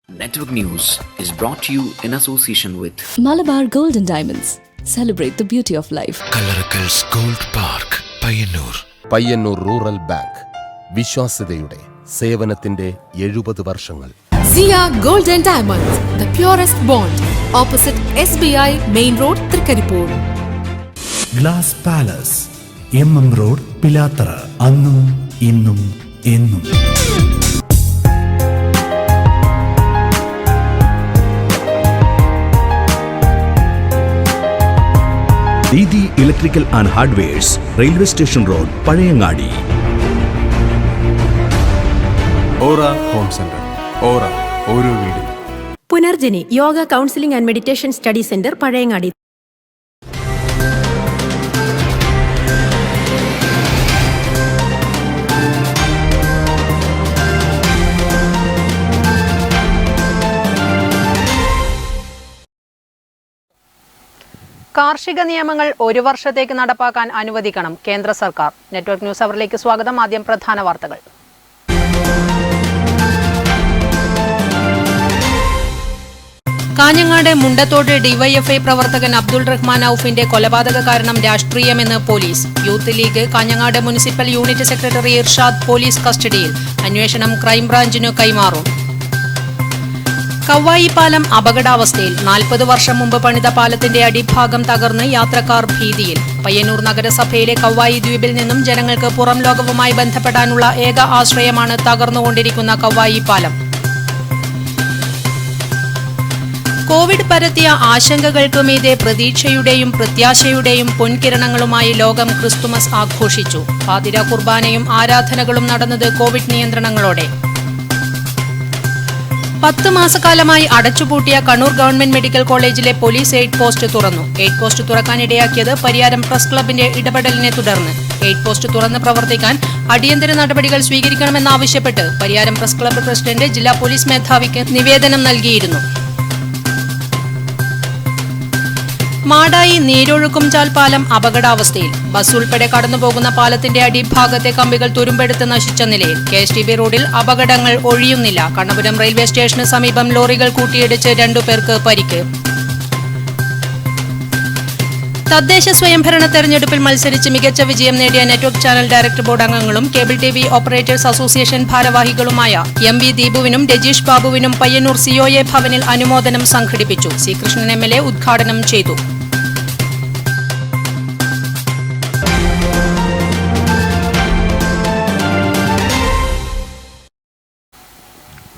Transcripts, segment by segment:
Network News is brought to you in association with Malabar Gold and Diamonds. Celebrate the beauty of life. Kalarakal's Gold Park, Payyannur. Payyannur rural bank വിശ്വാസ്യതയുടെ സേവനത്തിന്റെ 70 വർഷങ്ങൾ. Zia Gold and Diamonds, the purest bond. Opposite SBI Main Road, Trikkaripur. Glass Palace, MM Road, Pilattara. Annum, innum, ennum. Didi Electrical and Hardwares, Railway Station Road, Paliyangadi. Aura Home Center. Aura, Oru Veedu. Punarjani yoga counselling and meditation study centre Pazhayangadi. കാർഷിക നിയമങ്ങൾ 1 വർഷത്തേക്ക് നടപ്പാക്കാൻ അനുവദിക്കണം കേന്ദ്ര സർക്കാർ. Network news അവറിലേക്ക് സ്വാഗതം. ആദ്യം പ്രധാന വാർത്തകൾ. കാഞ്ഞങ്ങാട് മുണ്ടത്തോട് ഡിവൈഎഫ്ഐ പ്രവർത്തകൻ അബ്ദുൾ റഹ്മാൻ ഔഫിന്റെ കൊലപാതക കാരണം രാഷ്ട്രീയമെന്ന് police. Youth league Kanhangad municipal unit secretary Irshad police കസ്റ്റഡിയിൽ. അന്വേഷണം ക്രൈംബ്രാഞ്ചിനു കൈമാറും. കവ്വായി പാലം അപകടാവസ്ഥയിൽ. 40 വർഷം മുമ്പ് പണിത പാലത്തിന്റെ അടിഭാഗം തകർന്ന് യാത്രക്കാർ ഭീതിയിൽ. പയ്യന്നൂർ നഗരസഭയിലെ കവ്വായി ദ്വീപിൽ നിന്നും ജനങ്ങൾക്ക് പുറം ലോകവുമായി ബന്ധപ്പെടാനുള്ള ഏക ആശ്രയമാണ് തകർന്നുകൊണ്ടിരിക്കുന്ന കവ്വായി പാലം. കോവിഡ് പരത്തിയ ആശങ്കകൾക്ക് മീതെ പ്രതീക്ഷയുടെയും പ്രത്യാശയുടെയും പൊൻകിരണങ്ങളുമായി ലോകം ക്രിസ്തുമസ് ആഘോഷിച്ചു. പാതിര കുർബാനയും ആരാധനകളും നടന്നത് കോവിഡ് നിയന്ത്രണങ്ങളോടെ. 10 മാസക്കാലമായി അടച്ചുപൂട്ടിയ കണ്ണൂർ ഗവൺമെന്റ് മെഡിക്കൽ കോളേജിലെ പോലീസ് എയ്ഡ് പോസ്റ്റ് തുറന്നു. എയ്ഡ് പോസ്റ്റ് തുറക്കാനിടയാക്കിയത് പരിയാരം പ്രസ് ക്ലബിന്റെ ഇടപെടലിനെ തുടർന്ന്. എയ്ഡ് പോസ്റ്റ് തുറന്ന് പ്രവർത്തിക്കാൻ അടിയന്തര നടപടികൾ സ്വീകരിക്കണമെന്നാവശ്യപ്പെട്ട് പരിയാരം പ്രസ് ക്ലബ് പ്രസിഡന്റ് ജില്ലാ പോലീസ് മേധാവിക്ക് നിവേദനം നൽകിയിരുന്നു. മാടായി നീരൊഴുക്കുംചാൽ പാലം അപകടാവസ്ഥയിൽ. ബസ് ഉൾപ്പെടെ കടന്നുപോകുന്ന പാലത്തിന്റെ അടിഭാഗത്തെ കമ്പികൾ തുരുമ്പെടുത്ത് നശിച്ച നിലയിൽ. KSTB റോഡിൽ അപകടങ്ങൾ ഒഴിയുന്നില്ല. കണ്ണപുരം റെയിൽവേ സ്റ്റേഷന് സമീപം ലോറികൾ കൂട്ടിയിടിച്ച് 2 പേർക്ക് പരിക്ക്. തദ്ദേശ സ്വയംഭരണ തെരഞ്ഞെടുപ്പിൽ മത്സരിച്ച് മികച്ച വിജയം നേടിയ നെറ്റ്വർക്ക് ചാനൽ ഡയറക്ടർ ബോർഡ് അംഗങ്ങളും കേബിൾ TV ഓപ്പറേറ്റേഴ്സ് അസോസിയേഷൻ ഭാരവാഹികളുമായ MV ദീപുവിനും രജീഷ് ബാബുവിനും പയ്യന്നൂർ COA ഭവനിൽ അനുമോദനം സംഘടിപ്പിച്ചു. C. കൃഷ്ണൻ MLA ഉദ്ഘാടനം ചെയ്തു.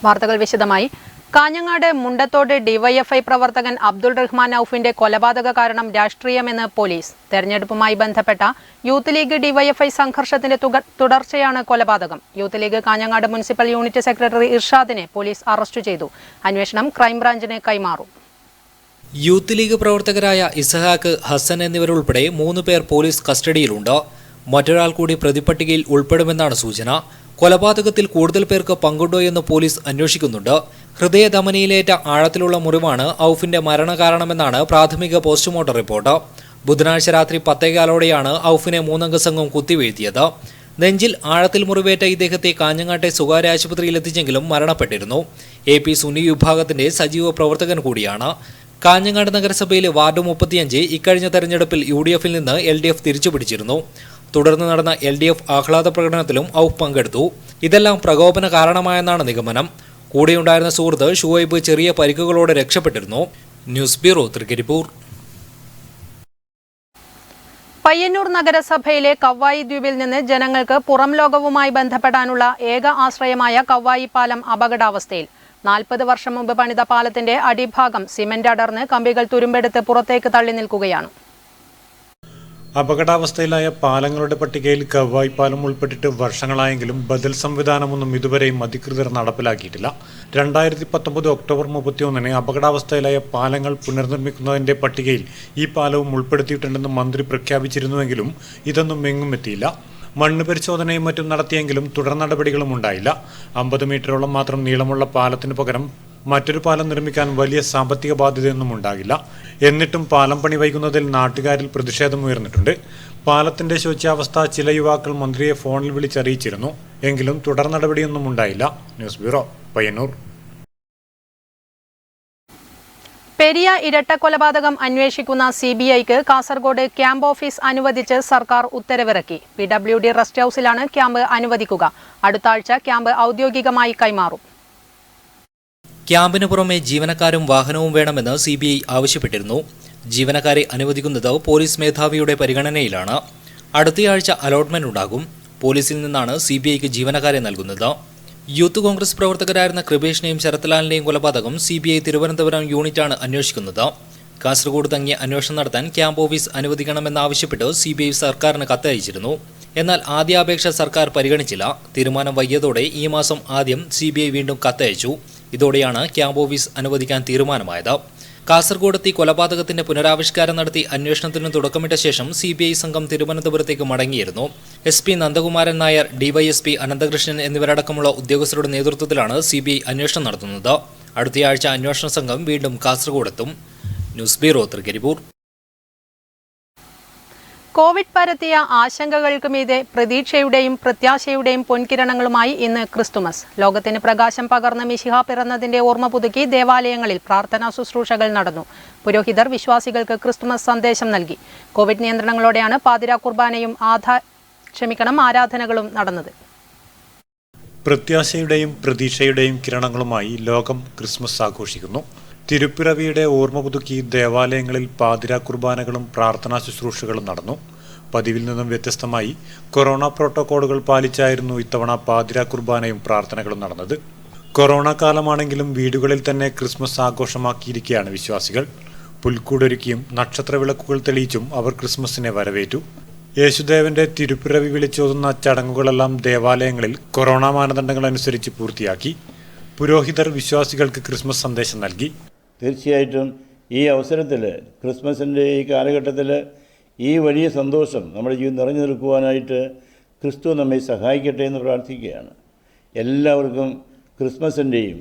വാർത്തകൾ വിശദമായി. കാഞ്ഞങ്ങാട് മുണ്ടത്തോട് ഡിവൈഎഫ്ഐ പ്രവർത്തകൻ അബ്ദുൾ റഹ്മാൻ ഔഫിന്റെ കൊലപാതക കാരണം രാഷ്ട്രീയമെന്ന് പോലീസ്. തെരഞ്ഞെടുപ്പുമായി ബന്ധപ്പെട്ട യൂത്ത് ലീഗ് ഡിവൈഎഫ്ഐ സംഘർഷത്തിന്റെ തുടർച്ചയാണ് കൊലപാതകം. Youth league Kanhangad municipal unit secretary ഇർഷാദിനെ പോലീസ് അറസ്റ്റ് ചെയ്തു. അന്വേഷണം ക്രൈംബ്രാഞ്ചിന് കൈമാറും. യൂത്ത് ലീഗ് പ്രവർത്തകരായ ഇസഹാക്ക്, ഹസൻ എന്നിവരുൾപ്പെടെ 3 പേർ പോലീസ് കസ്റ്റഡിയിലുണ്ട്. മറ്റൊരാൾ കൂടി പ്രതിപട്ടികയിൽ ഉൾപ്പെടുമെന്നാണ് സൂചന. കൊലപാതകത്തിൽ കൂടുതൽ പേർക്ക് പങ്കുണ്ടോയെന്ന് പോലീസ് അന്വേഷിക്കുന്നുണ്ട്. ഹൃദയധമനിയിലേറ്റ ആഴത്തിലുള്ള മുറിവാണ് ഔഫിന്റെ മരണകാരണമെന്നാണ് പ്രാഥമിക പോസ്റ്റ്മോർട്ടം റിപ്പോർട്ട്. ബുധനാഴ്ച രാത്രി 10:15 ഔഫിനെ 3 അംഗ സംഘം കുത്തിവീഴ്ത്തിയത്. നെഞ്ചിൽ ആഴത്തിൽ മുറിവേറ്റ ഇദ്ദേഹത്തെ കാഞ്ഞങ്ങാട്ടെ സ്വകാര്യ ആശുപത്രിയിൽ എത്തിച്ചെങ്കിലും മരണപ്പെട്ടിരുന്നു. AP സുന്നി വിഭാഗത്തിന്റെ സജീവ പ്രവർത്തകൻ കൂടിയാണ്. കാഞ്ഞങ്ങാട് നഗരസഭയിലെ വാർഡ് 35 ഇക്കഴിഞ്ഞ തെരഞ്ഞെടുപ്പിൽ UDFൽ നിന്ന് LDF തിരിച്ചുപിടിച്ചിരുന്നു. തുടർന്ന് നടന്ന LDF ആഹ്ലാദ പ്രകടനത്തിലും ഔഫ് പങ്കെടുത്തു. ഇതെല്ലാം പ്രകോപന കാരണമായെന്നാണ് നിഗമനം. കൂടെയുണ്ടായിരുന്ന സുഹൃത്ത് ഷുഹൈബ് ചെറിയ പരിക്കുകളോടെ രക്ഷപ്പെട്ടിരുന്നു. News bureau, Trikaripur. പയ്യന്നൂർ നഗരസഭയിലെ കവ്വായി ദ്വീപിൽ നിന്ന് ജനങ്ങൾക്ക് പുറം ലോകവുമായി ബന്ധപ്പെടാനുള്ള ഏക ആശ്രയമായ കവ്വായി പാലം അപകടാവസ്ഥയിൽ. 40 വർഷം മുമ്പ് പണിത പാലത്തിന്റെ അടിഭാഗം സിമന്റ് അടർന്ന് കമ്പികൾ തുരുമ്പെടുത്ത് പുറത്തേക്ക് തള്ളി നിൽക്കുകയാണ്. അപകടാവസ്ഥയിലായ പാലങ്ങളുടെ പട്ടികയിൽ കവ്വായി പാലം ഉൾപ്പെട്ടിട്ട് വർഷങ്ങളായെങ്കിലും ബദൽ സംവിധാനമൊന്നും ഇതുവരെയും അധികൃതർ നടപ്പിലാക്കിയിട്ടില്ല. 2019 ഒക്ടോബർ 31 അപകടാവസ്ഥയിലായ പാലങ്ങൾ പുനർനിർമ്മിക്കുന്നതിന്റെ പട്ടികയിൽ ഈ പാലവും ഉൾപ്പെടുത്തിയിട്ടുണ്ടെന്ന് മന്ത്രി പ്രഖ്യാപിച്ചിരുന്നുവെങ്കിലും ഇതൊന്നും എങ്ങും എത്തിയില്ല. മണ്ണ് പരിശോധനയും മറ്റും നടത്തിയെങ്കിലും തുടർ നടപടികളും ഉണ്ടായില്ല. 50 മീറ്ററോളം മാത്രം നീളമുള്ള പാലത്തിന് പകരം മറ്റൊരു പാലം നിർമ്മിക്കാൻ വലിയ സാമ്പത്തിക ബാധ്യതയൊന്നും ഉണ്ടാകില്ല. എന്നിട്ടും പാലം പണി വൈകുന്നതിൽ നാട്ടുകാരിൽ പ്രതിഷേധം ഉയർന്നിട്ടുണ്ട്. പാലത്തിന്റെ ശോച്യാവസ്ഥ ചില യുവാക്കൾ മന്ത്രിയെ ഫോണിൽ വിളിച്ചറിയിച്ചിരുന്നു. എങ്കിലും തുടർ നടപടിയൊന്നും ഉണ്ടായില്ല. News bureau, Payyannur. പെരിയ ഇരട്ടക്കൊലപാതകം അന്വേഷിക്കുന്ന CBIക്ക് കാസർഗോഡ് ക്യാമ്പ് ഓഫീസ് അനുവദിച്ച് സർക്കാർ ഉത്തരവിറക്കി. PWD റെസ്റ്റ് ഹൌസിലാണ് ക്യാമ്പ് അനുവദിക്കുക. അടുത്ത ആഴ്ച ക്യാമ്പ് ഔദ്യോഗികമായി കൈമാറും. ക്യാമ്പിന് പുറമെ ജീവനക്കാരും വാഹനവും വേണമെന്ന് CBI ആവശ്യപ്പെട്ടിരുന്നു. ജീവനക്കാരെ അനുവദിക്കുന്നത് പോലീസ് മേധാവിയുടെ പരിഗണനയിലാണ്. അടുത്തയാഴ്ച അലോട്ട്മെന്റ് ഉണ്ടാകും. പോലീസിൽ നിന്നാണ് CBIക്ക് ജീവനക്കാരെ നൽകുന്നത്. യൂത്ത് കോൺഗ്രസ് പ്രവർത്തകരായിരുന്ന കൃപേഷിനെയും ശരത്ലാലിനെയും കൊലപാതകം CBI തിരുവനന്തപുരം യൂണിറ്റാണ് അന്വേഷിക്കുന്നത്. കാസർഗോഡ് തങ്ങിയ അന്വേഷണം നടത്താൻ ക്യാമ്പ് ഓഫീസ് അനുവദിക്കണമെന്നാവശ്യപ്പെട്ട് CBI സർക്കാരിന് കത്തയച്ചിരുന്നു. എന്നാൽ ആദ്യ അപേക്ഷ സർക്കാർ പരിഗണിച്ചില്ല. തീരുമാനം വൈകിയതോടെ ഈ മാസം ആദ്യം CBI വീണ്ടും കത്തയച്ചു. ഇതോടെയാണ് ക്യാമ്പ് ഓഫീസ് അനുവദിക്കാൻ തീരുമാനമായത്. കാസർഗോഡെത്തി കൊലപാതകത്തിന്റെ പുനരാവിഷ്കാരം നടത്തി അന്വേഷണത്തിന് തുടക്കമിട്ട ശേഷം CBI സംഘം തിരുവനന്തപുരത്തേക്ക് മടങ്ങിയിരുന്നു. SP നന്ദകുമാരൻ നായർ, DYSP അനന്തകൃഷ്ണൻ എന്നിവരടക്കമുള്ള ഉദ്യോഗസ്ഥരുടെ നേതൃത്വത്തിലാണ് CBI അന്വേഷണം നടത്തുന്നത്. അടുത്തയാഴ്ച അന്വേഷണ സംഘം വീണ്ടും കാസർഗോഡെത്തും. News bureau, Trikaripur. കോവിഡ് പരത്തിയ ആശങ്കകൾക്ക് മീതെ പ്രതീക്ഷയുടെയും പ്രത്യാശയുടെയും പൊൻകിരണങ്ങളുമായി ഇന്ന് ക്രിസ്തുമസ്. ലോകത്തിന് പ്രകാശം പകർന്ന മിശിഹ പിറന്നതിന്റെ ഓർമ്മ പുതുക്കി ദേവാലയങ്ങളിൽ പ്രാർത്ഥനാ ശുശ്രൂഷകൾ നടന്നു. പുരോഹിതർ വിശ്വാസികൾക്ക് ക്രിസ്തുമസ് സന്ദേശം നൽകി. കോവിഡ് നിയന്ത്രണങ്ങളോടെയാണ് പാതിരാ കുർബാനയും ആരാധനകളും നടന്നത്. പ്രത്യാശയുടെയും പ്രതീക്ഷയുടെയും കിരണങ്ങളുമായി ലോകം ക്രിസ്മസ് ആഘോഷിക്കുന്നു. തിരുപ്പിറവിയുടെ ഓർമ്മ പുതുക്കി ദേവാലയങ്ങളിൽ പാതിരാ കുർബാനകളും പ്രാർത്ഥനാ ശുശ്രൂഷകളും നടന്നു. പതിവിൽ നിന്നും വ്യത്യസ്തമായി കൊറോണ പ്രോട്ടോക്കോളുകൾ പാലിച്ചായിരുന്നു ഇത്തവണ പാതിരാ കുർബാനയും പ്രാർത്ഥനകളും നടന്നത്. കൊറോണ കാലമാണെങ്കിലും വീടുകളിൽ തന്നെ ക്രിസ്മസ് ആഘോഷമാക്കിയിരിക്കുകയാണ് വിശ്വാസികൾ. പുൽക്കൂടൊരുക്കിയും നക്ഷത്രവിളക്കുകൾ തെളിയിച്ചും അവർ ക്രിസ്മസിനെ വരവേറ്റു. യേശുദേവന്റെ തിരുപ്പിറവി വിളിച്ചോതുന്ന ചടങ്ങുകളെല്ലാം ദേവാലയങ്ങളിൽ കൊറോണ മാനദണ്ഡങ്ങൾ അനുസരിച്ച് പൂർത്തിയാക്കി. പുരോഹിതർ വിശ്വാസികൾക്ക് ക്രിസ്മസ് സന്ദേശം നൽകി. തീർച്ചയായിട്ടും ഈ അവസരത്തിൽ ക്രിസ്മസിൻ്റെ ഈ കാലഘട്ടത്തിൽ ഈ വലിയ സന്തോഷം നമ്മുടെ ജീവിതം നിറഞ്ഞു നിൽക്കുവാനായിട്ട് ക്രിസ്തു നമ്മെ സഹായിക്കട്ടെ എന്ന് പ്രാർത്ഥിക്കുകയാണ്. എല്ലാവർക്കും ക്രിസ്മസിൻ്റെയും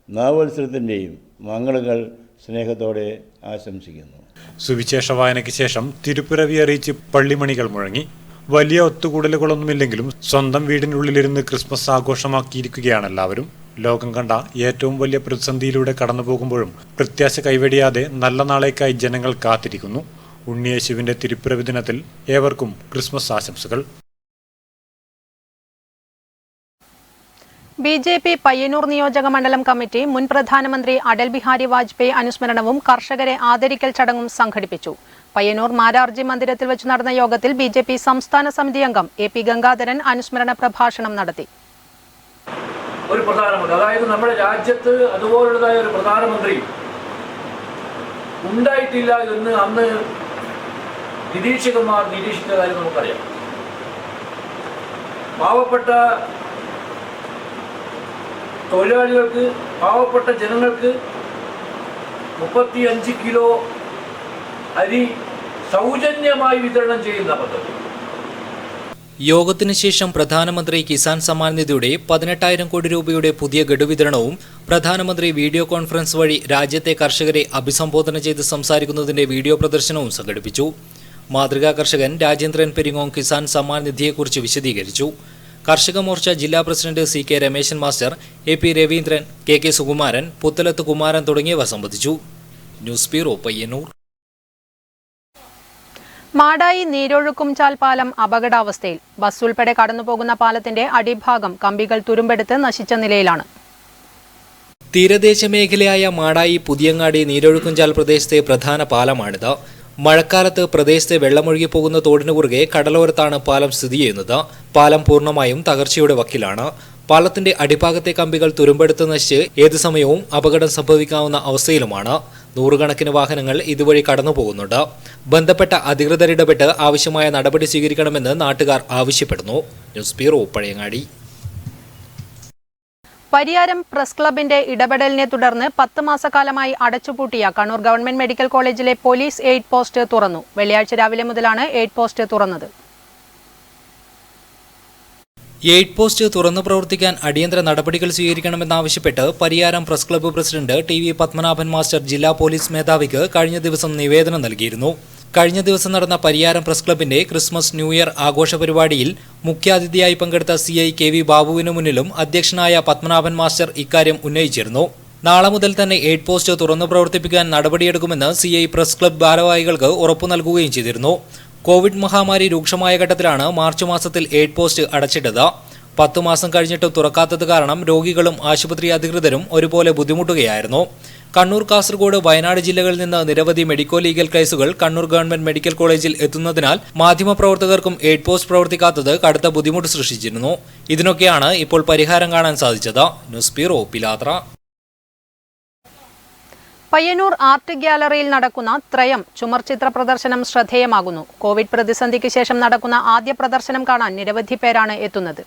നവവത്സരത്തിൻ്റെയും മംഗളങ്ങൾ സ്നേഹത്തോടെ ആശംസിക്കുന്നു. സുവിശേഷ വായനയ്ക്ക് ശേഷം തിരുപ്പിറവി അറിയിച്ച് പള്ളിമണികൾ മുഴങ്ങി. വലിയ ഒത്തുകൂടലുകളൊന്നുമില്ലെങ്കിലും സ്വന്തം വീടിനുള്ളിലിരുന്ന് ക്രിസ്മസ് ആഘോഷമാക്കിയിരിക്കുകയാണ് എല്ലാവരും. ലോകം കണ്ട ഏറ്റവും വലിയ പ്രതിസന്ധിയിലൂടെ കടന്നുപോകുമ്പോഴും പ്രത്യാശ കൈവെടിയാതെ നല്ല നാളേക്കായി ജനങ്ങൾ കാത്തിരിക്കുന്നു. ഉണ്ണിയേശുവിന്റെ തിരുപ്പിറവി ദിനത്തിൽ ഏവർക്കും ക്രിസ്മസ് ആശംസകൾ. BJP പയ്യന്നൂർ നിയോജക മണ്ഡലം കമ്മിറ്റി മുൻ പ്രധാനമന്ത്രി അടൽ ബിഹാരി വാജ്പേയി അനുസ്മരണവും കർഷകരെ ആദരിക്കൽ ചടങ്ങും സംഘടിപ്പിച്ചു. പയ്യന്നൂർ മാരാർജി മന്ദിരത്തിൽ വെച്ച് നടന്ന യോഗത്തിൽ BJP സംസ്ഥാന സമിതി അംഗം AP ഗംഗാധരൻ അനുസ്മരണ പ്രഭാഷണം നടത്തി. ഒരു പ്രധാനമന്ത്രി, അതായത് നമ്മുടെ രാജ്യത്ത് അതുപോലുള്ളതായ ഒരു പ്രധാനമന്ത്രി ഉണ്ടായിട്ടില്ല എന്ന് അന്ന് നിരീക്ഷകന്മാർ നിരീക്ഷിച്ച കാര്യം നമുക്കറിയാം. പാവപ്പെട്ട തൊഴിലാളികൾക്ക്, പാവപ്പെട്ട ജനങ്ങൾക്ക് 35 കിലോ അരി സൗജന്യമായി വിതരണം ചെയ്യുന്ന പദ്ധതി. യോഗത്തിന് ശേഷം പ്രധാനമന്ത്രി കിസാൻ സമ്മാൻ നിധിയുടെ 18,000 കോടി രൂപയുടെ പുതിയ ഗഡു വിതരണവും പ്രധാനമന്ത്രി വീഡിയോ കോൺഫറൻസ് വഴി രാജ്യത്തെ കർഷകരെ അഭിസംബോധന ചെയ്ത് സംസാരിക്കുന്നതിന്റെ വീഡിയോ പ്രദർശനവും സംഘടിപ്പിച്ചു. മാതൃകാ കർഷകൻ രാജേന്ദ്രൻ പെരിങ്ങോങ് കിസാൻ സമ്മാൻ നിധിയെക്കുറിച്ച് വിശദീകരിച്ചു. കർഷക മോർച്ച ജില്ലാ president CK Rameshan master, AP Raveendran, KK Sukumaran, Puthalath Kumaran തുടങ്ങിയവർ സംബന്ധിച്ചു. News bureau, Payyannur. മാടായി നീരൊഴുക്കുംചാൽ പാലം അപകടാവസ്ഥയിൽ. ബസ് ഉൾപ്പെടെ കടന്നുപോകുന്ന പാലത്തിന്റെ അടിഭാഗം കമ്പികൾ തുരുമ്പെടുത്ത് നശിച്ച നിലയിലാണ്. തീരദേശ മേഖലയായ മാടായി പുതിയങ്ങാടി നീരൊഴുക്കുംചാൽ പ്രദേശത്തെ പ്രധാന പാലമാണിത്. മഴക്കാലത്ത് പ്രദേശത്തെ വെള്ളമൊഴുകി പോകുന്ന തോടിനു കുറുകെ കടലോരത്താണ് പാലം സ്ഥിതി ചെയ്യുന്നത്. പാലം പൂർണ്ണമായും തകർച്ചയുടെ വക്കിലാണ്. പാലത്തിന്റെ അടിഭാഗത്തെ കമ്പികൾ തുരുമ്പെടുത്ത് നശിച്ച് ഏതു സമയവും അപകടം സംഭവിക്കാവുന്ന അവസ്ഥയിലുമാണ്. നൂറുകണക്കിന് വാഹനങ്ങൾ ഇതുവഴി കടന്നുപോകുന്നുണ്ട്. ബന്ധപ്പെട്ട അധികൃതരിടപെട്ട് ആവശ്യമായ നടപടി സ്വീകരിക്കണമെന്ന് നാട്ടുകാർ ആവശ്യപ്പെടുന്നു. News bureau, Pazhayangadi. Pariyaram press ക്ലബിന്റെ ഇടപെടലിനെ തുടർന്ന് 10 മാസക്കാലമായി അടച്ചുപൂട്ടിയ കണ്ണൂർ ഗവൺമെന്റ് മെഡിക്കൽ കോളേജിലെ പോലീസ് എയ്ഡ് പോസ്റ്റ് തുറന്നു. വെള്ളിയാഴ്ച രാവിലെ മുതലാണ് എയ്ഡ് പോസ്റ്റ് തുറന്നത്. എയ്ഡ് പോസ്റ്റ് തുറന്നു പ്രവർത്തിക്കാൻ അടിയന്തര നടപടികൾ സ്വീകരിക്കണമെന്നാവശ്യപ്പെട്ട് Pariyaram press club president TV Padmanabhan master ജില്ലാ പോലീസ് മേധാവിക്ക് കഴിഞ്ഞ ദിവസം നിവേദനം നൽകിയിരുന്നു. കഴിഞ്ഞ ദിവസം നടന്ന പരിയാരം പ്രസ് ക്ലബിന്റെ ക്രിസ്മസ് ന്യൂ ഇയർ ആഘോഷ പരിപാടിയിൽ മുഖ്യാതിഥിയായി പങ്കെടുത്ത CI KV ബാബുവിനു മുന്നിലും അധ്യക്ഷനായ പത്മനാഭൻ മാസ്റ്റർ ഇക്കാര്യം ഉന്നയിച്ചിരുന്നു. നാളെ മുതൽ തന്നെ എയ്ഡ് പോസ്റ്റ് തുറന്നു പ്രവർത്തിപ്പിക്കാൻ നടപടിയെടുക്കുമെന്ന് CI പ്രസ് ക്ലബ് ഭാരവാഹികൾക്ക് ഉറപ്പു നൽകുകയും ചെയ്തിരുന്നു. കോവിഡ് മഹാമാരി രൂക്ഷമായ ഘട്ടത്തിലാണ് മാർച്ച് മാസത്തിൽ എയ്ഡ് പോസ്റ്റ് അടച്ചിട്ടത്. 10 മാസം കഴിഞ്ഞിട്ടും തുറക്കാത്തത് കാരണം രോഗികളും ആശുപത്രി അധികൃതരും ഒരുപോലെ ബുദ്ധിമുട്ടുകയായിരുന്നു. കണ്ണൂർ, കാസർഗോഡ്, വയനാട് ജില്ലകളിൽ നിന്ന് നിരവധി മെഡിക്കോ ലീഗൽ കേസുകൾ കണ്ണൂർ ഗവൺമെന്റ് മെഡിക്കൽ കോളേജിൽ എത്തുന്നതിനാൽ മാധ്യമപ്രവർത്തകർക്കും എയ്ഡ് പോസ്റ്റ് പ്രവർത്തിക്കാത്തത് കടുത്ത ബുദ്ധിമുട്ട് സൃഷ്ടിച്ചിരുന്നു. ഇതിനൊക്കെയാണ് ഇപ്പോൾ പരിഹാരം കാണാൻ സാധിച്ചത്. News bureau, Pilathara. Payyannur art ഗ്യാലറിയിൽ നടക്കുന്ന ത്രയം ചുമർചിത്ര പ്രദർശനം ശ്രദ്ധേയമാകുന്നു. കോവിഡ് പ്രതിസന്ധിക്ക് ശേഷം നടക്കുന്ന ആദ്യ പ്രദർശനം കാണാൻ നിരവധി പേരാണ് എത്തുന്നത്.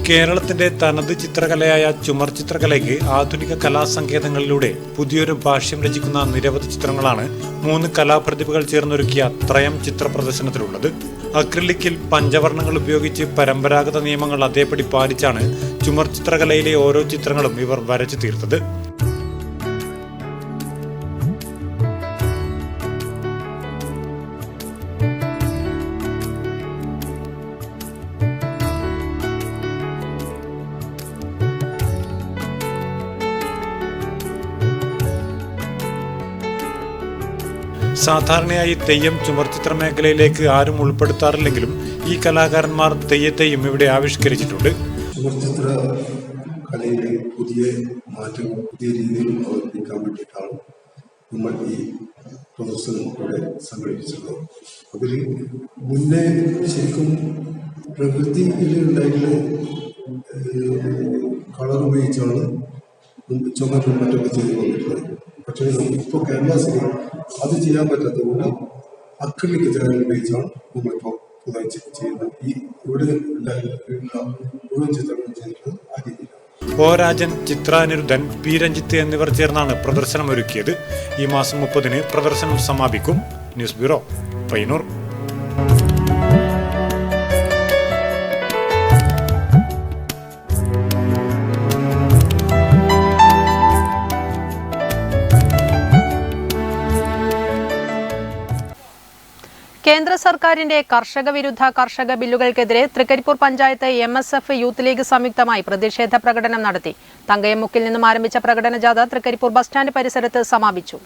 കേരളത്തിന്റെ തനത് ചിത്രകലയായ ചുമർ ചിത്രകലയ്ക്ക് ആധുനിക കലാസങ്കേതങ്ങളിലൂടെ പുതിയൊരു ഭാഷ്യം രചിക്കുന്ന നിരവധി ചിത്രങ്ങളാണ് 3 കലാപ്രതിഭകൾ ചേർന്നൊരുക്കിയ ത്രയം ചിത്ര പ്രദർശനത്തിലുള്ളത്. അക്രിലിക്കിൽ പഞ്ചവർണ്ണങ്ങൾ ഉപയോഗിച്ച് പരമ്പരാഗത നിയമങ്ങൾ അതേപടി പാലിച്ചാണ് ചുമർ ചിത്രകലയിലെ ഓരോ ചിത്രങ്ങളും ഇവർ വരച്ചു തീർത്തത്. സാധാരണയായി തെയ്യം ചുമർചിത്ര മേഖലയിലേക്ക് ആരും ഉൾപ്പെടുത്താറില്ലെങ്കിലും ഈ കലാകാരന്മാർ തെയ്യത്തെയും ഇവിടെ ആവിഷ്കരിച്ചിട്ടുണ്ട്. ചുമർചിത്ര കലയിലെ പുതിയ മാറ്റങ്ങൾ പുതിയ രീതിയിൽ അവതരിപ്പിക്കാൻ വേണ്ടിയിട്ടാണ് നമ്മൾ ഈ പ്രദർശനം ഇവിടെ സംഘടിപ്പിച്ചത്. അതിൽ മുന്നേ ശരിക്കും പ്രകൃതിയിൽ ഉണ്ടായിട്ടുള്ള കളർ ഉപയോഗിച്ചാണ് ചുമരും മറ്റൊക്കെ ചെയ്തു വന്നിട്ടുള്ളത്. പക്ഷേ ഇപ്പോൾ ക്യാൻവാസിൽ അത് ചെയ്യാൻ പറ്റാത്തതുകൊണ്ട് അക്രിലിക് ചിത്രങ്ങൾ ഉപയോഗിച്ചാണ് നമ്മളിപ്പോൾ പുതുതായി ചെയ്യുന്നത്. ഈ ഇവിടെ മുഴുവൻ ചിത്രങ്ങളും ചെയ്തിട്ടുള്ളത് ആ രീതിയിലാണ്. ഒ രാജൻ, ചിത്ര അനിരുദ്ധൻ, പി രഞ്ജിത്ത് എന്നിവർ ചേർന്നാണ് പ്രദർശനം ഒരുക്കിയത്. ഈ മാസം 30-ന് പ്രദർശനം സമാപിക്കും. News bureau, Payyannur. കേന്ദ്ര സർക്കാരിന്റെ കർഷക വിരുദ്ധ കർഷക ബില്ലുകൾക്കെതിരെ Trikaripur panchayat MSF youth league സംയുക്തമായി പ്രതിഷേധ പ്രകടനം നടത്തി. തങ്കയമുക്കിൽ നിന്നും ആരംഭിച്ച പ്രകടന ജാഥ തൃക്കരിപ്പൂർ ബസ് സ്റ്റാൻഡ് പരിസരത്ത് സമാപിച്ചു.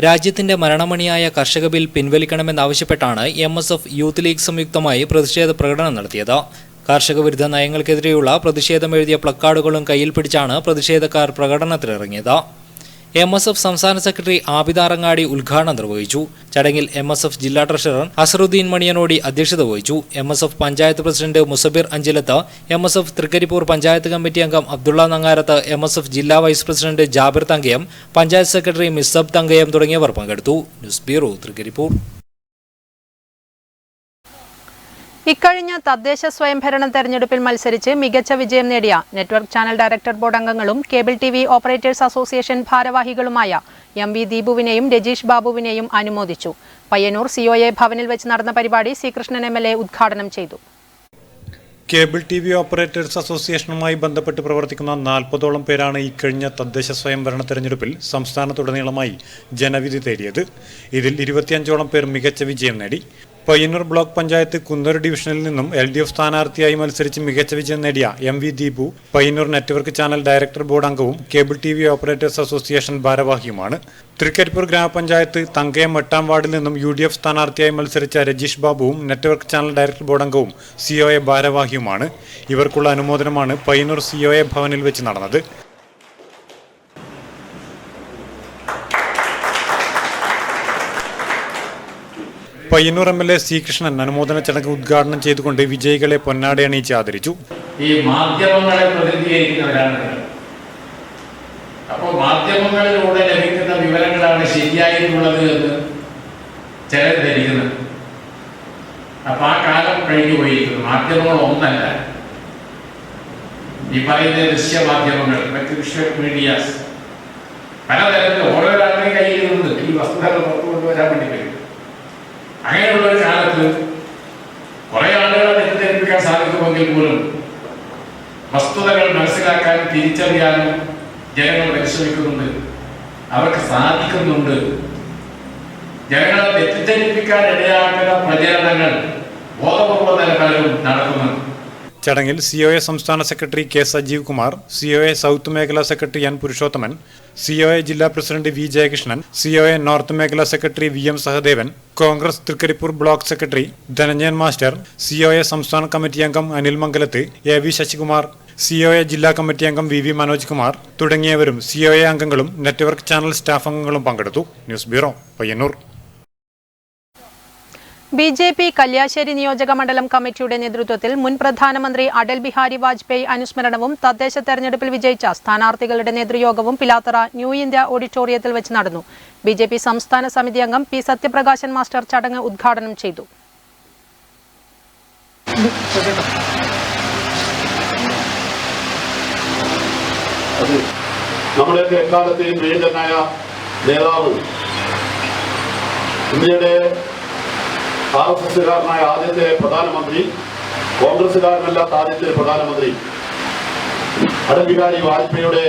രാജ്യത്തിന്റെ മരണമണിയായ കർഷക ബിൽ പിൻവലിക്കണമെന്നാവശ്യപ്പെട്ടാണ് MSF യൂത്ത് ലീഗ് സംയുക്തമായി പ്രതിഷേധ പ്രകടനം നടത്തിയത്. കർഷക വിരുദ്ധ നയങ്ങൾക്കെതിരെയുള്ള പ്രതിഷേധമെഴുതിയ പ്ലക്കാർഡുകളും കയ്യിൽ പിടിച്ചാണ് പ്രതിഷേധക്കാർ പ്രകടനത്തിനിറങ്ങിയത്. MSF സംസ്ഥാന സെക്രട്ടറി ആബിദ് ആറങ്ങാടി ഉദ്ഘാടനം നിർവഹിച്ചു. ചടങ്ങിൽ MSF ജില്ലാ ട്രഷറർ അസറുദ്ദീൻ മണിയനോടി അധ്യക്ഷത വഹിച്ചു. MSF panchayat president Musabir Anchilath, MSF Trikaripur panchayat committee അംഗം അബ്ദുള്ള നങ്ങാരത്ത്, MSF ജില്ലാ vice president Jabir Thankayam, panchayat secretary Missab Thankayam തുടങ്ങിയവർ പങ്കെടുത്തു. News bureau, Trikaripur. ഇക്കഴിഞ്ഞ തദ്ദേശ സ്വയംഭരണ തെരഞ്ഞെടുപ്പിൽ മത്സരിച്ച് മികച്ച വിജയം നേടിയ നെറ്റ്വർക്ക് ചാനൽ ഡയറക്ടർ ബോർഡ് അംഗങ്ങളും കേബിൾ TV ഓപ്പറേറ്റേഴ്സ് അസോസിയേഷൻ ഭാരവാഹികളുമായ MV ദീപുവിനെയും രജീഷ് ബാബുവിനെയും അനുമോദിച്ചു. പയ്യന്നൂർ COA ഭവനിൽ വെച്ച് നടന്ന പരിപാടി സി കൃഷ്ണൻ MLA ഉദ്ഘാടനം ചെയ്തു. കേബിൾ TV ഓപ്പറേറ്റേഴ്സ് അസോസിയേഷനുമായി ബന്ധപ്പെട്ട് പ്രവർത്തിക്കുന്ന 40ഓളം പേരാണ് ഇക്കഴിഞ്ഞ തദ്ദേശ സ്വയംഭരണ തെരഞ്ഞെടുപ്പിൽ സംസ്ഥാനത്തുടനീളമായി ജനവിധി തേടിയത്. ഇതിൽ 25ഓളം പേർ മികച്ച വിജയം നേടി. പയ്യന്നൂർ ബ്ലോക്ക് പഞ്ചായത്ത് കുന്നൂർ ഡിവിഷനിൽ നിന്നും LDF സ്ഥാനാർത്ഥിയായി മത്സരിച്ച് മികച്ച വിജയം നേടിയ MV Deepu Payyannur network channel director board അംഗവും കേബിൾ TV ഓപ്പറേറ്റേഴ്സ് അസോസിയേഷൻ ഭാരവാഹിയുമാണ്. തൃക്കരിപ്പൂർ ഗ്രാമപഞ്ചായത്ത് തങ്കയം 8ാം വാർഡിൽ നിന്നും UDF സ്ഥാനാർത്ഥിയായി മത്സരിച്ച രജീഷ് ബാബുവും നെറ്റ്വർക്ക് ചാനൽ ഡയറക്ടർ ബോർഡ് അംഗവും COA ഭാരവാഹിയുമാണ്. ഇവർക്കുള്ള അനുമോദനമാണ് പയ്യന്നൂർ COA ഭവനിൽ വെച്ച് നടന്നത്. പയ്യന്നൂർ MLA സി കൃഷ്ണൻ അനുമോദന ചടങ്ങ് ഉദ്ഘാടനം ചെയ്തുകൊണ്ട് വിജയികളെ പൊന്നാട അണിയിച്ച് ആദരിച്ചു. ഈ മാധ്യമങ്ങളെ പ്രതിനിധീകരിക്കുന്നവരാണ്. അപ്പോൾ മാധ്യമങ്ങളിലൂടെ ലഭിക്കുന്ന വിവരങ്ങളാണ് ശരിയായിട്ടുള്ളത് എന്ന് ചിലർ ധരിക്കുന്നത്. അപ്പൊ ആ കാലം കഴിഞ്ഞു പോയിരിക്കുന്നു. മാധ്യമങ്ങൾ ഒന്നല്ല, ഈ പറയുന്ന ദൃശ്യമാധ്യമങ്ങൾ, മറ്റ് വിഷ്വൽ മീഡിയാസ്, പലതരത്തിലുള്ള വസ്തുതകൾ പുറത്തു കൊണ്ടുവരാൻ വേണ്ടി കഴിയും. അങ്ങനെയുള്ള ഒരു കാലത്ത് കുറെ ആളുകളെ തെറ്റിദ്ധരിപ്പിക്കാൻ സാധിക്കുമെങ്കിൽ പോലും വസ്തുതകൾ മനസ്സിലാക്കാനും തിരിച്ചറിയാനും ജനങ്ങൾ പരിശ്രമിക്കുന്നുണ്ട്, അവർക്ക് സാധിക്കുന്നുണ്ട്. ജനങ്ങളെ തെറ്റിദ്ധരിപ്പിക്കാൻ ഇടയാക്കുന്ന പ്രചരണങ്ങൾ ബോധപൂർവ്വം തന്നെ പലരും നടത്തുന്നുണ്ട്. ചടങ്ങിൽ COA സംസ്ഥാന secretary K. Sajeev Kumar, COA south മേഖലാ സെക്രട്ടറി N. പുരുഷോത്തമൻ, COA ജില്ലാ president V. Jayakrishnan, COA north മേഖലാ secretary VM Sahadevan, Congress Trikaripur block secretary Dhananjayan master, COA സംസ്ഥാന കമ്മിറ്റി അംഗം അനിൽ മംഗലത്ത്, AV ശശികുമാർ, COA ജില്ലാ കമ്മിറ്റി അംഗം VV മനോജ് കുമാർ തുടങ്ങിയവരും COA അംഗങ്ങളും നെറ്റ്വർക്ക് ചാനൽ സ്റ്റാഫ് അംഗങ്ങളും പങ്കെടുത്തു. News bureau, Payyannur. BJP Kalliasseri നിയോജക മണ്ഡലം കമ്മിറ്റിയുടെ നേതൃത്വത്തിൽ മുൻ പ്രധാനമന്ത്രി അടൽ ബിഹാരി വാജ്പേയി അനുസ്മരണവും തദ്ദേശ തെരഞ്ഞെടുപ്പിൽ വിജയിച്ച സ്ഥാനാർത്ഥികളുടെ നേതൃയോഗവും പിലാത്തറ ന്യൂ ഇന്ത്യ ഓഡിറ്റോറിയത്തിൽ വെച്ച് നടന്നു. BJP സംസ്ഥാന സമിതി അംഗം P. സത്യപ്രകാശൻ മാസ്റ്റർ ചടങ്ങ് ഉദ്ഘാടനം ചെയ്തു. നമ്മുടെയൊക്കെ എക്കാലത്തെയും പ്രിയങ്കരനായ നേതാവ്, ഇന്ത്യയുടെ RSSകാരനായ ആദ്യത്തെ പ്രധാനമന്ത്രി, കോൺഗ്രസ്സുകാരനല്ലാത്ത ആദ്യത്തെ പ്രധാനമന്ത്രി അടൽ ബിഹാരി വാജ്പേയിയുടെ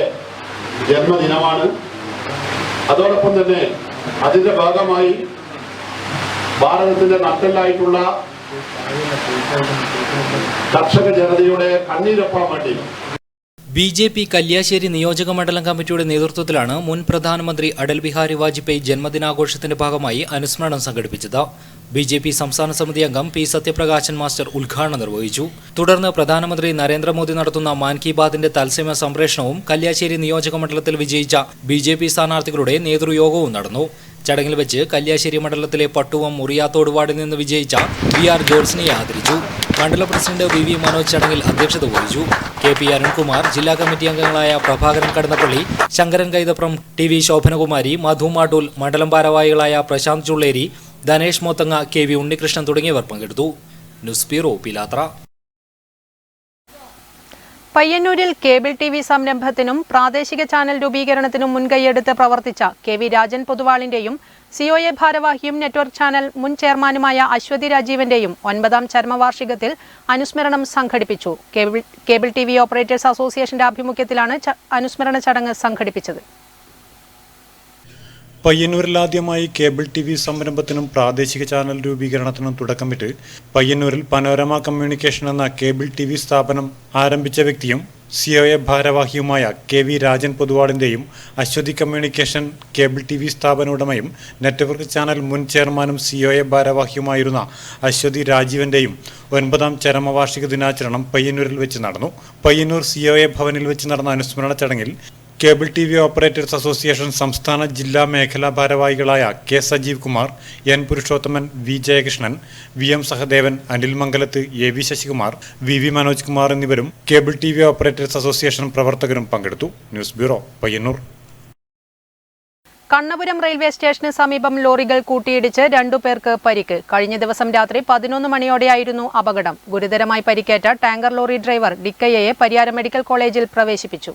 ജന്മദിനമാണ്. അതോടൊപ്പം തന്നെ അതിന്റെ ഭാഗമായി ഭാരതത്തിന്റെ നട്ടെല്ലായിട്ടുള്ള കർഷക ജനതയുടെ കണ്ണീരൊപ്പാൻ വേണ്ടി BJP കല്യാശ്ശേരി നിയോജക മണ്ഡലം കമ്മിറ്റിയുടെ നേതൃത്വത്തിലാണ് മുൻ പ്രധാനമന്ത്രി അടൽ ബിഹാരി വാജ്പേയി ജന്മദിനാഘോഷത്തിന്റെ ഭാഗമായി അനുസ്മരണം സംഘടിപ്പിച്ചത്. BJP സംസ്ഥാന സമിതി അംഗം P. സത്യപ്രകാശൻ മാസ്റ്റർ ഉദ്ഘാടനം നിർവഹിച്ചു. തുടർന്ന് പ്രധാനമന്ത്രി നരേന്ദ്രമോദി നടത്തുന്ന മാൻ കി ബാത്തിന്റെ തത്സമയ സംപ്രേഷണവും കല്യാശ്ശേരി നിയോജക മണ്ഡലത്തിൽ വിജയിച്ച BJP സ്ഥാനാർത്ഥികളുടെ നേതൃയോഗവും നടന്നു. ചടങ്ങിൽ വെച്ച് കല്യാശ്ശേരി മണ്ഡലത്തിലെ പട്ടുവം മുറിയാത്തോട് വാർഡിൽ നിന്ന് വിജയിച്ച VR ജോർസിനെ ആദരിച്ചു. മണ്ഡല പ്രസിഡന്റ് VV മനോജ് ചടങ്ങിൽ അധ്യക്ഷത വഹിച്ചു. KP അരുൺകുമാർ, ജില്ലാ കമ്മിറ്റി അംഗങ്ങളായ പ്രഭാകരൻ കടന്നപ്പള്ളി, ശങ്കരൻ കൈതപ്രം, TV ശോഭനകുമാരി, മധു മാട്ടൂൽ, മണ്ഡലം ഭാരവാഹികളായ പ്രശാന്ത് ചുള്ളേരി, ധനേഷ് മോത്തങ്ങ, KV ഉണ്ണികൃഷ്ണൻ തുടങ്ങിയവർ പങ്കെടുത്തു. News bureau, Pilathara. പയ്യന്നൂരിൽ കേബിൾ TV സംരംഭത്തിനും പ്രാദേശിക ചാനൽ രൂപീകരണത്തിനും മുൻകൈയെടുത്ത് പ്രവർത്തിച്ച KV രാജൻ പൊതുവാളിന്റെയും COA ഭാരവാഹിയും നെറ്റ്വർക്ക് ചാനൽ മുൻ ചെയർമാനുമായ അശ്വതി രാജീവന്റെയും 9ാം ചരമവാർഷികത്തിൽ അനുസ്മരണം സംഘടിപ്പിച്ചു. കേബിൾ TV ഓപ്പറേറ്റേഴ്സ് അസോസിയേഷന്റെ ആഭിമുഖ്യത്തിലാണ് അനുസ്മരണ ചടങ്ങ് സംഘടിപ്പിച്ചത്. പയ്യന്നൂരിലാദ്യമായി കേബിൾ TV സംരംഭത്തിനും പ്രാദേശിക ചാനൽ രൂപീകരണത്തിനും തുടക്കമിട്ട് പയ്യന്നൂരിൽ പനോരമ കമ്മ്യൂണിക്കേഷൻ എന്ന കേബിൾ TV സ്ഥാപനം ആരംഭിച്ച വ്യക്തിയും COA ഭാരവാഹിയുമായ KV രാജൻ പൊതുവാളിന്റെയും അശ്വതി കമ്മ്യൂണിക്കേഷൻ കേബിൾ TV സ്ഥാപന ഉടമയും നെറ്റ്വർക്ക് ചാനൽ മുൻ ചെയർമാനും COA ഭാരവാഹിയുമായിരുന്ന അശ്വതി രാജീവന്റെയും 9ാം ചരമവാർഷിക ദിനാചരണം പയ്യന്നൂരിൽ വെച്ച് നടന്നു. പയ്യന്നൂർ COA ഭവനിൽ വെച്ച് നടന്ന അനുസ്മരണ ചടങ്ങിൽ കേബിൾ TV ഓപ്പറേറ്റേഴ്സ് അസോസിയേഷൻ സംസ്ഥാന ജില്ലാ മേഖലാ ഭാരവാഹികളായ K. Sajeev Kumar, N. Purushothaman, V. Jayakrishnan, VM Sahadevan, Anil Mangalath, AV Sasikumar, VV Manoj Kumar എന്നിവരും കേബിൾ TV ഓപ്പറേറ്റേഴ്സ് അസോസിയേഷൻ പ്രവർത്തകരും പങ്കെടുത്തു. News bureau, Payyannur. Kannapuram railway സ്റ്റേഷന് സമീപം ലോറികൾ കൂട്ടിയിടിച്ച് 2 പേർക്ക് പരിക്ക്. കഴിഞ്ഞ ദിവസം രാത്രി 11 മണിയോടെയായിരുന്നു അപകടം. ഗുരുതരമായി പരിക്കേറ്റ ടാങ്കർ ലോറി ഡ്രൈവർ ഡിക്കയ്യയെ പരിയാരം മെഡിക്കൽ കോളേജിൽ പ്രവേശിപ്പിച്ചു.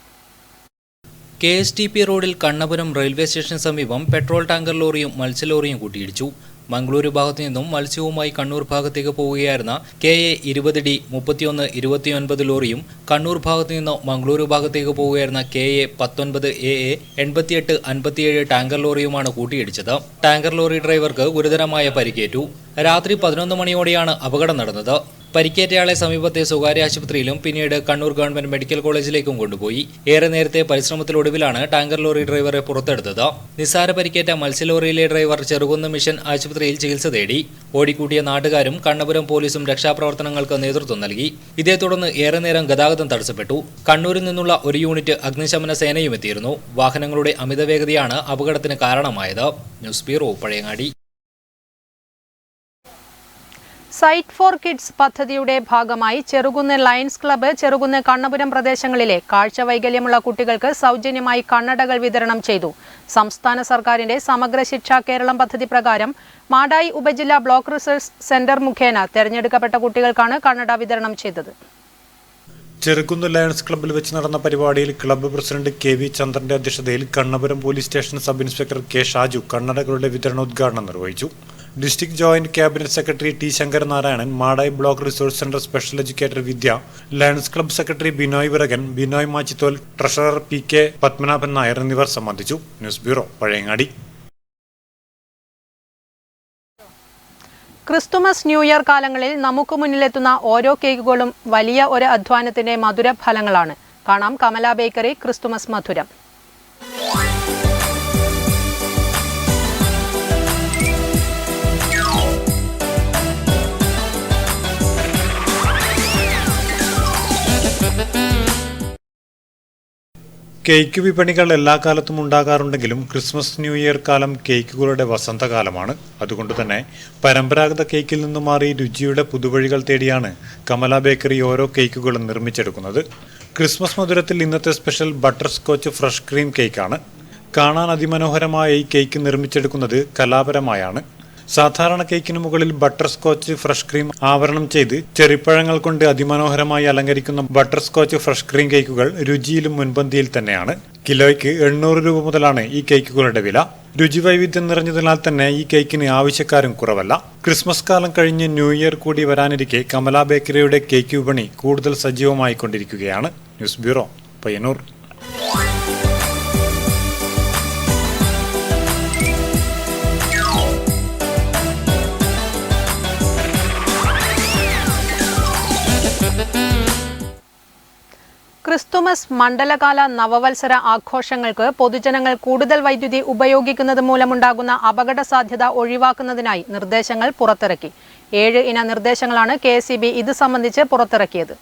KSTP റോഡിൽ കണ്ണപുരം റെയിൽവേ സ്റ്റേഷന് സമീപം പെട്രോൾ ടാങ്കർ ലോറിയും മത്സ്യലോറിയും കൂട്ടിയിടിച്ചു. മംഗളൂരു ഭാഗത്തു നിന്നും മത്സ്യവുമായി കണ്ണൂർ ഭാഗത്തേക്ക് പോവുകയായിരുന്ന KA 20D 3129 ലോറിയും കണ്ണൂർ ഭാഗത്തു നിന്ന് മംഗളൂരു ഭാഗത്തേക്ക് പോവുകയായിരുന്ന KA 19 AA 8857 ടാങ്കർ ലോറിയുമാണ് കൂട്ടിയിടിച്ചത്. ടാങ്കർ ലോറി ഡ്രൈവർക്ക് ഗുരുതരമായ പരിക്കേറ്റു. രാത്രി 11 മണിയോടെയാണ് അപകടം നടന്നത്. പരിക്കേറ്റയാളെ സമീപത്തെ സ്വകാര്യ ആശുപത്രിയിലും പിന്നീട് കണ്ണൂർ ഗവൺമെന്റ് മെഡിക്കൽ കോളേജിലേക്കും കൊണ്ടുപോയി. ഏറെ നേരത്തെ പരിശ്രമത്തിലൊടുവിലാണ് ടാങ്കർ ലോറി ഡ്രൈവറെ പുറത്തെടുത്തത്. നിസ്സാര പരിക്കേറ്റ മത്സ്യലോറിയിലെ ഡ്രൈവർ ചെറുകുന്ന് മിഷൻ ആശുപത്രിയിൽ ചികിത്സ തേടി. ഓടിക്കൂട്ടിയ നാട്ടുകാരും കണ്ണപുരം പോലീസും രക്ഷാപ്രവർത്തനങ്ങൾക്ക് നേതൃത്വം നൽകി. ഇതേ തുടർന്ന് ഏറെ നേരം ഗതാഗതം തടസ്സപ്പെട്ടു. കണ്ണൂരിൽ നിന്നുള്ള ഒരു യൂണിറ്റ് അഗ്നിശമന സേനയും എത്തിയിരുന്നു. വാഹനങ്ങളുടെ അമിതവേഗതയാണ് അപകടത്തിന് കാരണമായത്. News bureau, Pazhayangadi. Sight for kids പദ്ധതിയുടെ ഭാഗമായി ചെറുകുന്ന് ലയൺസ് ക്ലബ്ബ് ചെറുകുന്ന് കണ്ണപുരം പ്രദേശങ്ങളിലെ കാഴ്ച വൈകല്യമുള്ള കുട്ടികൾക്ക് സൗജന്യമായി കണ്ണടകൾ വിതരണം ചെയ്തു. സംസ്ഥാന സർക്കാരിന്റെ സമഗ്ര ശിക്ഷാ കേരളം പദ്ധതി പ്രകാരം മാടായി ഉപജില്ലാ ബ്ലോക്ക് റിസർച്ച് സെന്റർ മുഖേന തെരഞ്ഞെടുക്കപ്പെട്ട കുട്ടികൾക്കാണ് കണ്ണട വിതരണം ചെയ്തത്. ചെറുകുന്ന് ലയൺസ് ക്ലബ്ബിൽ വെച്ച് നടന്ന പരിപാടിയിൽ ക്ലബ്ബ് പ്രസിഡന്റ് കെ വി ചന്ദ്രന്റെ അധ്യക്ഷതയിൽ Kannapuram police station sub inspector K Shaju കണ്ണടകളുടെ വിതരണോദ്ഘാടനം നിർവഹിച്ചു. District joint cabinet secretary T Sankaranarayanan, Madayi block resource centre special educator Vidya, lions club secretary Binoy Virakan, Binoy Machithol, treasurer P K Padmanabhan Nair എന്നിവർ സംബന്ധിച്ചു. News bureau, Pazhayangadi. Christmas, new year കാലങ്ങളിൽ നമുക്ക് മുന്നിലെത്തുന്ന ഓരോ കേക്കുകളും വലിയ ഒരു അധ്വാനത്തിന്റെ മധുര ഫലങ്ങളാണ്. കാണാം കമല ബേക്കറി ക്രിസ്തുമസ് മധുരം. കേക്ക് വിപണികൾ എല്ലാ കാലത്തും ഉണ്ടാകാറുണ്ടെങ്കിലും ക്രിസ്മസ്, ന്യൂ ഇയർ കാലം കേക്കുകളുടെ വസന്തകാലമാണ്. അതുകൊണ്ട് തന്നെ പരമ്പരാഗത കേക്കിൽ നിന്നും മാറി രുചിയുടെ പുതുവഴികൾ തേടിയാണ് കമല ബേക്കറി ഓരോ കേക്കുകളും നിർമ്മിച്ചെടുക്കുന്നത്. ക്രിസ്മസ് മധുരത്തിൽ ഇന്നത്തെ special butter scotch fresh cream കേക്കാണ്. കാണാൻ അതിമനോഹരമായ ഈ കേക്ക് നിർമ്മിച്ചെടുക്കുന്നത് കലാപരമായാണ്. സാധാരണ കേക്കിന് മുകളിൽ ബട്ടർ സ്കോച്ച് ഫ്രഷ് ക്രീം ആവരണം ചെയ്ത് ചെറിപ്പഴങ്ങൾ കൊണ്ട് അതിമനോഹരമായി അലങ്കരിക്കുന്ന ബട്ടർ സ്കോച്ച് ഫ്രഷ് ക്രീം കേക്കുകൾ രുചിയിലും മുൻപന്തിയിൽ തന്നെയാണ്. കിലോയ്ക്ക് 800 രൂപ മുതലാണ് ഈ കേക്കുകളുടെ വില. രുചി വൈവിധ്യം നിറഞ്ഞതിനാൽ തന്നെ ഈ കേക്കിന് ആവശ്യക്കാരും കുറവല്ല. ക്രിസ്മസ് കാലം കഴിഞ്ഞ് ന്യൂ ഇയർ കൂടി വരാനിരിക്കെ കമല ബേക്കറിയുടെ കേക്ക് വിപണി കൂടുതൽ സജീവമായിക്കൊണ്ടിരിക്കുകയാണ്. News bureau, Payyannur. ക്രിസ്തുമസ്, മണ്ഡലകാല, നവവത്സര ആഘോഷങ്ങൾക്ക് പൊതുജനങ്ങൾ കൂടുതൽ വൈദ്യുതി ഉപയോഗിക്കുന്നത് മൂലമുണ്ടാകുന്ന അപകട സാധ്യത ഒഴിവാക്കുന്നതിനായി നിർദ്ദേശങ്ങൾ പുറത്തിറക്കി. 7 ഇന നിർദ്ദേശങ്ങളാണ് KSEB ഇത് സംബന്ധിച്ച് പുറത്തിറക്കിയത്.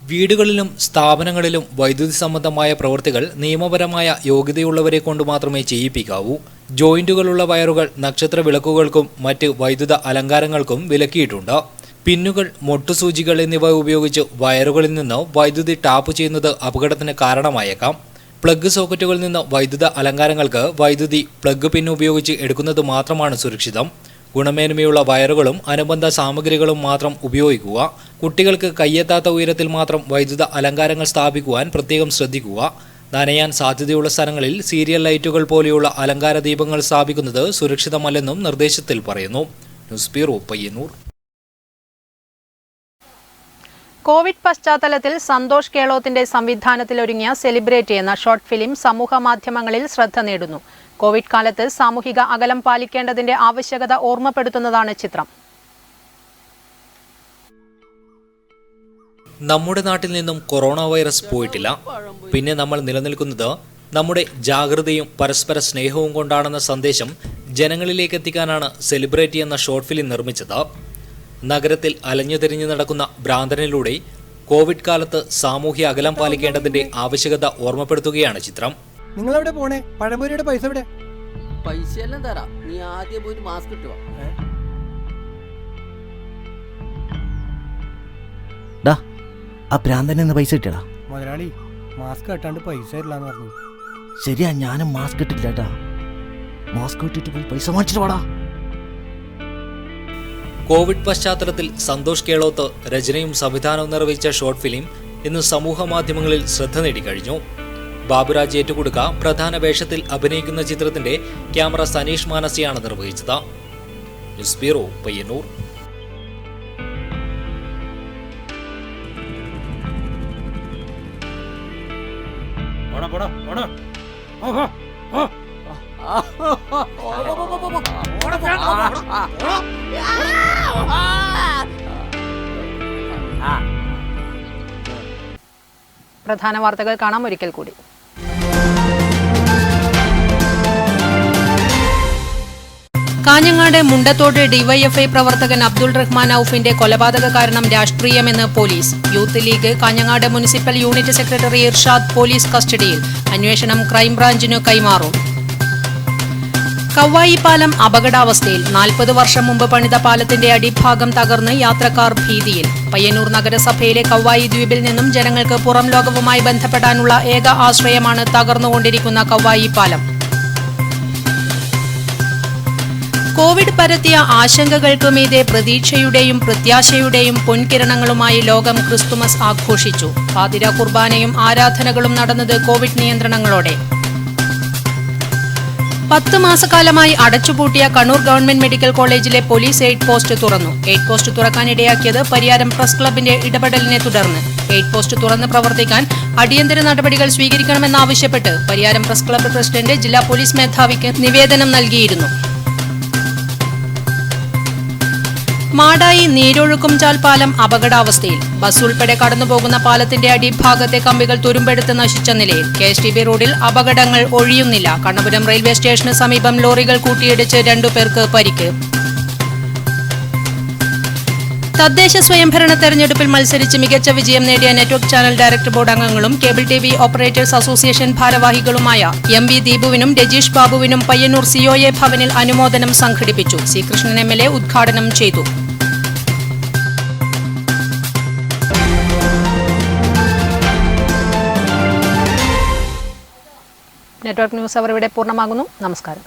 വീടുകളിലും സ്ഥാപനങ്ങളിലും വൈദ്യുതി സംബന്ധമായ പ്രവൃത്തികൾ നിയമപരമായ യോഗ്യതയുള്ളവരെ കൊണ്ട് മാത്രമേ ചെയ്യിപ്പിക്കാവൂ. ജോയിന്റുകളുള്ള വയറുകൾ നക്ഷത്ര വിളക്കുകൾക്കും മറ്റ് വൈദ്യുത അലങ്കാരങ്ങൾക്കും വിലക്കിയിട്ടുണ്ട്. പിന്നുകൾ, മൊട്ടുസൂചികൾ എന്നിവ ഉപയോഗിച്ച് വയറുകളിൽ നിന്ന് വൈദ്യുതി ടാപ്പ് ചെയ്യുന്നത് അപകടത്തിന് കാരണമായേക്കാം. പ്ലഗ് സോക്കറ്റുകളിൽ നിന്ന് വൈദ്യുത അലങ്കാരങ്ങൾക്ക് വൈദ്യുതി പ്ലഗ് പിൻ ഉപയോഗിച്ച് എടുക്കുന്നത് മാത്രമാണ് സുരക്ഷിതം. ഗുണമേന്മയുള്ള വയറുകളും അനുബന്ധ സാമഗ്രികളും മാത്രം ഉപയോഗിക്കുക. കുട്ടികൾക്ക് കയ്യെത്താത്ത ഉയരത്തിൽ മാത്രം വൈദ്യുത അലങ്കാരങ്ങൾ സ്ഥാപിക്കുവാൻ പ്രത്യേകം ശ്രദ്ധിക്കുക. നനയാൻ സാധ്യതയുള്ള സ്ഥലങ്ങളിൽ സീരിയൽ ലൈറ്റുകൾ പോലെയുള്ള അലങ്കാര ദീപങ്ങൾ സ്ഥാപിക്കുന്നത് സുരക്ഷിതമല്ലെന്നും നിർദ്ദേശത്തിൽ പറയുന്നു. News bureau, Payyanur. കോവിഡ് പശ്ചാത്തലത്തിൽ സന്തോഷ് കേളോത്തിന്റെ സംവിധാനത്തിലൊരുങ്ങിയ സെലിബ്രേറ്റ് എന്ന ഷോർട്ട് ഫിലിം സമൂഹ മാധ്യമങ്ങളിൽ ശ്രദ്ധ നേടുന്നു. കോവിഡ് കാലത്ത് സാമൂഹിക അകലം പാലിക്കേണ്ടതിന്റെ ആവശ്യകത ഓർമ്മപ്പെടുത്തുന്നതാണ് ചിത്രം. നമ്മുടെ നാട്ടിൽ നിന്നും കൊറോണ വൈറസ് പോയിട്ടില്ല. പിന്നെ നമ്മൾ നിലനിൽക്കുന്നത് നമ്മുടെ ജാഗ്രതയും പരസ്പര സ്നേഹവും കൊണ്ടാണെന്ന സന്ദേശം ജനങ്ങളിലേക്ക് എത്തിക്കാനാണ് സെലിബ്രേറ്റ് എന്ന ഷോർട്ട് ഫിലിം നിർമ്മിച്ചത്. നഗരത്തിൽ അലഞ്ഞുതിരിഞ്ഞു നടക്കുന്ന ഭ്രാന്തനിലൂടെ കോവിഡ് കാലത്ത് സാമൂഹ്യ അകലം പാലിക്കേണ്ടതിന്റെ ആവശ്യകത ഓർമ്മപ്പെടുത്തുകയാണ് ചിത്രം. നിങ്ങളെവിടെ പോണേ? പഴംപൊരിയുടെ പൈസ എവിടെ? പൈസയെല്ലാം തരാം, നീ ആദ്യം പോയി മാസ്ക് ഇട്ടുവാ. ആ പ്രാന്തനെ പൈസ ഇട്ടടാ. മുതലാളി മാസ്ക് ഇട്ടാണ്ട് പൈസ ഇല്ലാന്ന് പറഞ്ഞു. ശരിയാ, ഞാനും മാസ്ക് ഇട്ടില്ലാട്ടാ. മാസ്ക് ഇട്ടിട്ട് പോയി പൈസ വാങ്ങിച്ചിട്ട് വാടാ. കോവിഡ് പശ്ചാത്തലത്തിൽ സന്തോഷ് കേളോത്ത് രചനയും സംവിധാനവും നിർവഹിച്ച ഷോർട്ട് ഫിലിം ഇന്ന് സമൂഹ മാധ്യമങ്ങളിൽ ശ്രദ്ധ നേടിക്കഴിഞ്ഞു. ബാബുരാജ് ഏറ്റുകൊടുക്ക പ്രധാന വേഷത്തിൽ അഭിനയിക്കുന്ന ചിത്രത്തിന്റെ ക്യാമറ സനീഷ് മാനസിയാണ് നിർവഹിച്ചത്. News bureau, Payyanur. പ്രധാന വാർത്തകൾ കാണാം ഒരിക്കൽ കൂടി. കാഞ്ഞങ്ങാട് മുണ്ടത്തോട് ഡിവൈഎഫ്ഐ പ്രവർത്തകൻ അബ്ദുൾ റഹ്മാൻ ഔഫിന്റെ കൊലപാതക കാരണം രാഷ്ട്രീയമെന്ന് police. Youth league Kanhangad municipal unit secretary Irshad police കസ്റ്റഡിയിൽ. അന്വേഷണം ക്രൈംബ്രാഞ്ചിനു കൈമാറും. കവ്വായി പാലം അപകടാവസ്ഥയിൽ. 40 വർഷം മുമ്പ് പണിത പാലത്തിന്റെ അടിഭാഗം തകർന്ന് യാത്രക്കാർ ഭീതിയിൽ. പയ്യന്നൂർ നഗരസഭയിലെ കവ്വായി ദ്വീപിൽ നിന്നും ജനങ്ങൾക്ക് പുറം ലോകവുമായി ബന്ധപ്പെടാനുള്ള ഏക ആശ്രയമാണ് തകർന്നുകൊണ്ടിരിക്കുന്ന കവ്വായി പാലം. കോവിഡ് പരത്തിയ ആശങ്കകൾക്ക് മീതെ പ്രതീക്ഷയുടെയും പ്രത്യാശയുടെയും പൊൻകിരണങ്ങളുമായി ലോകം ക്രിസ്തുമസ് ആഘോഷിച്ചു. പാതിര കുർബാനയും ആരാധനകളും നടന്നത് കോവിഡ് നിയന്ത്രണങ്ങളോടെ. 10 മാസക്കാലമായി അടച്ചുപൂട്ടിയ കണ്ണൂർ ഗവൺമെന്റ് മെഡിക്കൽ കോളേജിലെ പോലീസ് എയ്ഡ് പോസ്റ്റ് തുറന്നു. എയ്ഡ് പോസ്റ്റ് തുറക്കാനിടയാക്കിയത് പരിയാരം പ്രസ് ക്ലബിന്റെ ഇടപെടലിനെ തുടർന്ന്. എയ്ഡ് പോസ്റ്റ് തുറന്ന് പ്രവർത്തിക്കാൻ അടിയന്തര നടപടികൾ സ്വീകരിക്കണമെന്നാവശ്യപ്പെട്ട് പരിയാരം പ്രസ് ക്ലബ് പ്രസിഡന്റ് ജില്ലാ പോലീസ് മേധാവിക്ക് നിവേദനം നൽകിയിരുന്നു. മാടായി നീരൊഴുക്കുംചാൽ പാലം അപകടാവസ്ഥയിൽ. ബസ് ഉൾപ്പെടെ കടന്നുപോകുന്ന പാലത്തിന്റെ അടിഭാഗത്തെ കമ്പികൾ തുരുമ്പെടുത്ത് നശിച്ച നിലയിൽ. KSTB റോഡിൽ അപകടങ്ങൾ ഒഴിയുന്നില്ല. കണ്ണപുരം റെയിൽവേ സ്റ്റേഷന് സമീപം ലോറികൾ കൂട്ടിയിടിച്ച് 2 പേർക്ക് പരിക്ക്. തദ്ദേശ സ്വയംഭരണ തെരഞ്ഞെടുപ്പിൽ മത്സരിച്ച് മികച്ച വിജയം നേടിയ നെറ്റ്വർക്ക് ചാനൽ ഡയറക്ടർ ബോർഡ് അംഗങ്ങളും കേബിൾ TV ഓപ്പറേറ്റേഴ്സ് അസോസിയേഷൻ ഭാരവാഹികളുമായ MV ദീപുവിനും രജീഷ് ബാബുവിനും പയ്യന്നൂർ COA ഭവനിൽ അനുമോദനം സംഘടിപ്പിച്ചു. C. കൃഷ്ണൻ MLA ഉദ്ഘാടനം ചെയ്തു. നെറ്റ്വർക്ക് ന്യൂസ് അവർ ഇവിടെ പൂർണ്ണമാകുന്നു. നമസ്കാരം.